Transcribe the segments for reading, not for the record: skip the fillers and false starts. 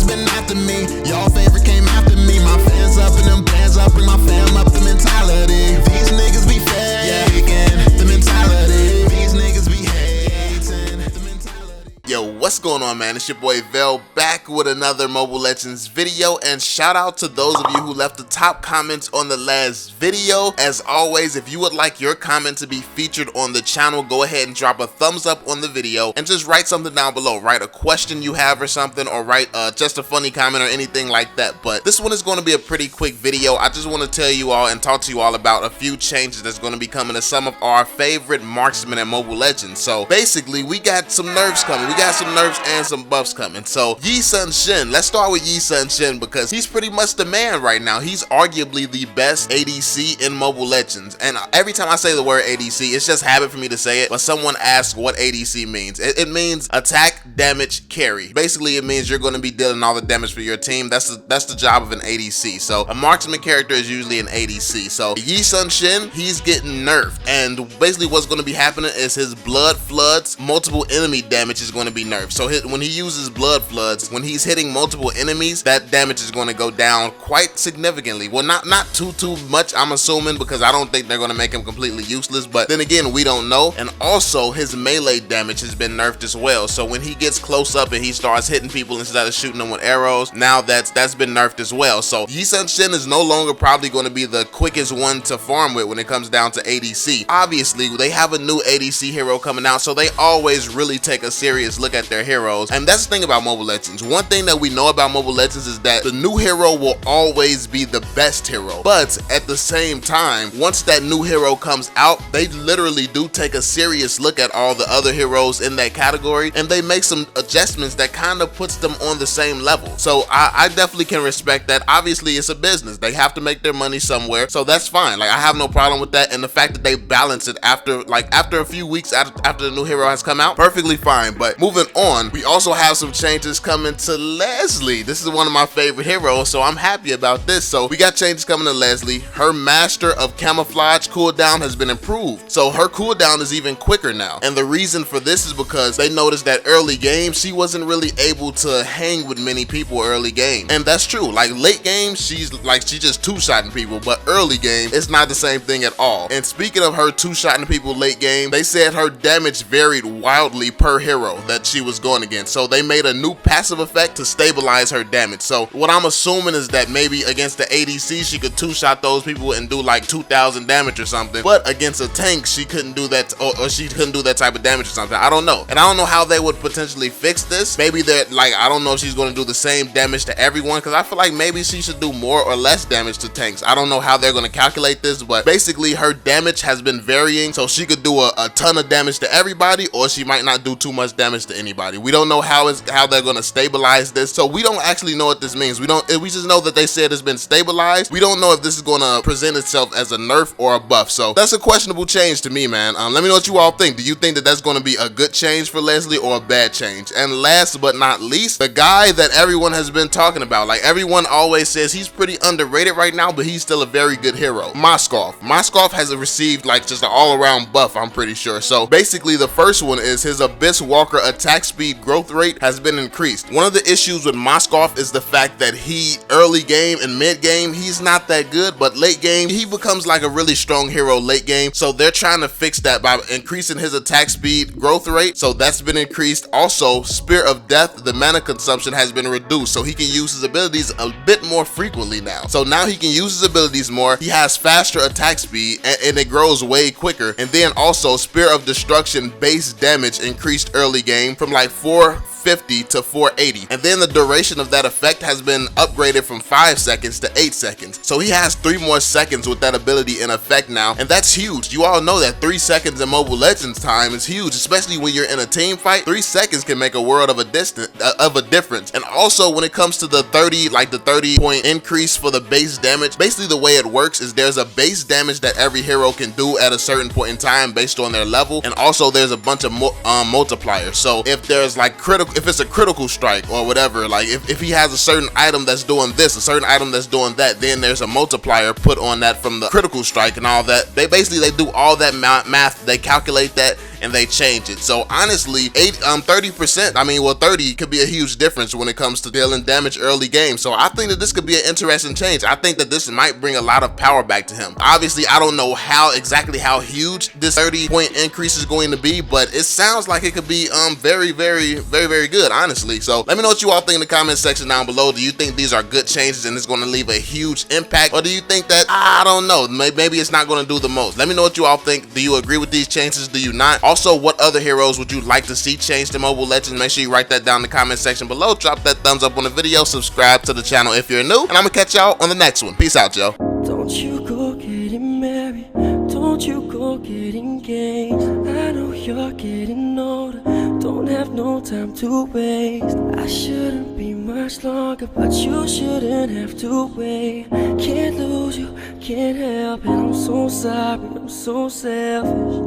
haters been after me. Y'all favorite came after me. My fans up and them bands up, bring my fam up. The mentality, these niggas be faking. The mentality, these niggas be hating. The mentality. Yo, what's going on, man? It's your boy VeLL back with another Mobile Legends video, and shout out to those of you who left the top comments on the last video. As always, if you would like your comment to be featured on the channel, go ahead and drop a thumbs up on the video and just write something down below. Write a question you have or something, or write just a funny comment or anything like that. But this one is going to be a pretty quick video. I just want to tell you all and talk to you all about a few changes that's going to be coming to some of our favorite marksmen in Mobile Legends. So basically, we got some nerfs coming. We got some nerfs and some buffs coming. So Yi Sun Shin, let's start with Yi Sun Shin because he's pretty much the man right now. He's arguably the best ADC in Mobile Legends, and every time I say the word ADC, it's just habit for me to say it, but someone asks what ADC means. It means attack, damage, carry. Basically, it means you're going to be dealing all the damage for your team. That's the job of an ADC. So a marksman character is usually an ADC. So Yi Sun Shin, he's getting nerfed, and basically what's going to be happening is his blood floods, multiple enemy damage is going to be nerfed. So when he uses blood floods, when he's hitting multiple enemies, that damage is going to go down quite significantly. Well, not too much, I'm assuming, because I don't think they're going to make him completely useless, but then again, we don't know. And also his melee damage has been nerfed as well. So when he gets close up and he starts hitting people instead of shooting them with arrows, now that's been nerfed as well. So Yi Sun Shin is no longer probably going to be the quickest one to farm with when it comes down to ADC. Obviously, they have a new ADC hero coming out, so they always really take a serious look at their heroes. And that's the thing about Mobile Legends. One thing that we know about Mobile Legends is that the new hero will always be the best hero. But at the same time, once that new hero comes out, they literally do take a serious look at all the other heroes in that category, and they make some adjustments that kind of puts them on the same level. So I definitely can respect that. Obviously, it's a business. They have to make their money somewhere, so that's fine. Like, I have no problem with that, and the fact that they balance it after a few weeks after the new hero has come out, perfectly fine. But moving on, we also have some changes coming to Lesley. This is one of my favorite heroes, so I'm happy about this. So we got changes coming to Lesley. Her Master of Camouflage cooldown has been improved, so her cooldown is even quicker now. And the reason for this is because they noticed that early game she wasn't really able to hang with many people early game, and that's true. Like late game, she's just two-shotting people, but early game it's not the same thing at all. And speaking of her two-shotting people late game, they said her damage varied wildly per hero that she was going against, so they made a new passive effect to stabilize her damage. So what I'm assuming is that maybe against the ADC she could two-shot those people and do like 2,000 damage or something, but against a tank she couldn't do that, or she couldn't do that type of damage or something. I don't know, and I don't know how they would potentially fix this. Maybe that, like, I don't know if she's going to do the same damage to everyone, because I feel like maybe she should do more or less damage to tanks. I don't know how they're going to calculate this, but basically her damage has been varying, so she could do a ton of damage to everybody, or she might not do too much damage to anybody. We don't know how they're going to stabilize this, so we don't actually know what this means. We just know that they said it's been stabilized. We don't know if this is going to present itself as a nerf or a buff, so that's a questionable change to me, man. Let me know what you all think. Do you think that that's going to be a good change for Lesley or a bad change? And last but not least, the guy that everyone has been talking about, like everyone always says he's pretty underrated right now, but he's still a very good hero, Moskov. Moskov has received like just an all-around buff, I'm pretty sure. So basically the first one is his Abyss Walker attack speed growth rate has been increased. One of the issues with Moskov is the fact that he early game and mid game he's not that good, but late game he becomes like a really strong hero late game. So they're trying to fix that by increasing his attack speed growth rate, so that's been increased. Also, Spear of Death, the mana consumption has been reduced, so he can use his abilities a bit more frequently now. So now he can use his abilities more. He has faster attack speed and it grows way quicker. And then also Spear of Destruction base damage increased early game from like 450 to 480, and then the duration of that effect has been upgraded from 5 seconds to 8 seconds. So he has 3 more seconds with that ability in effect now, and that's huge. You all know that 3 seconds in Mobile Legends time is huge, especially when you're in a team fight. 3 seconds can make a world of a difference. And also when it comes to the 30 point increase for the base damage, basically the way it works is there's a base damage that every hero can do at a certain point in time based on their level, and also there's a bunch of multipliers. So if there's like if it's a critical strike or whatever, like if he has a certain item that's doing this, a certain item that's doing that, then there's a multiplier put on that from the critical strike and all that. They do all that math, they calculate that, and they change it. So honestly, 30%, I mean, well, 30 could be a huge difference when it comes to dealing damage early game. So I think that this could be an interesting change. I think that this might bring a lot of power back to him. Obviously, I don't know exactly how huge this 30-point increase is going to be, but it sounds like it could be very good, honestly. So let me know what you all think in the comment section down below. Do you think these are good changes and it's going to leave a huge impact, or do you think that, I don't know, maybe it's not going to do the most? Let me know what you all think. Do you agree with these changes? Do you not? Also, what other heroes would you like to see changed in Mobile Legends? Make sure you write that down in the comment section below. Drop that thumbs up on the video, subscribe to the channel if you're new, and I'm gonna catch y'all on the next one. Peace out, yo. Don't you go getting married, don't you go getting engaged. I know you're getting older, don't have no time to waste. I shouldn't be much longer, but you shouldn't have to wait. Can't lose you, can't help it, I'm so sorry, I'm so selfish.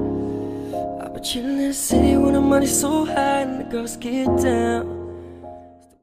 I've been chillin' in the city when the money's so high and the girls get down.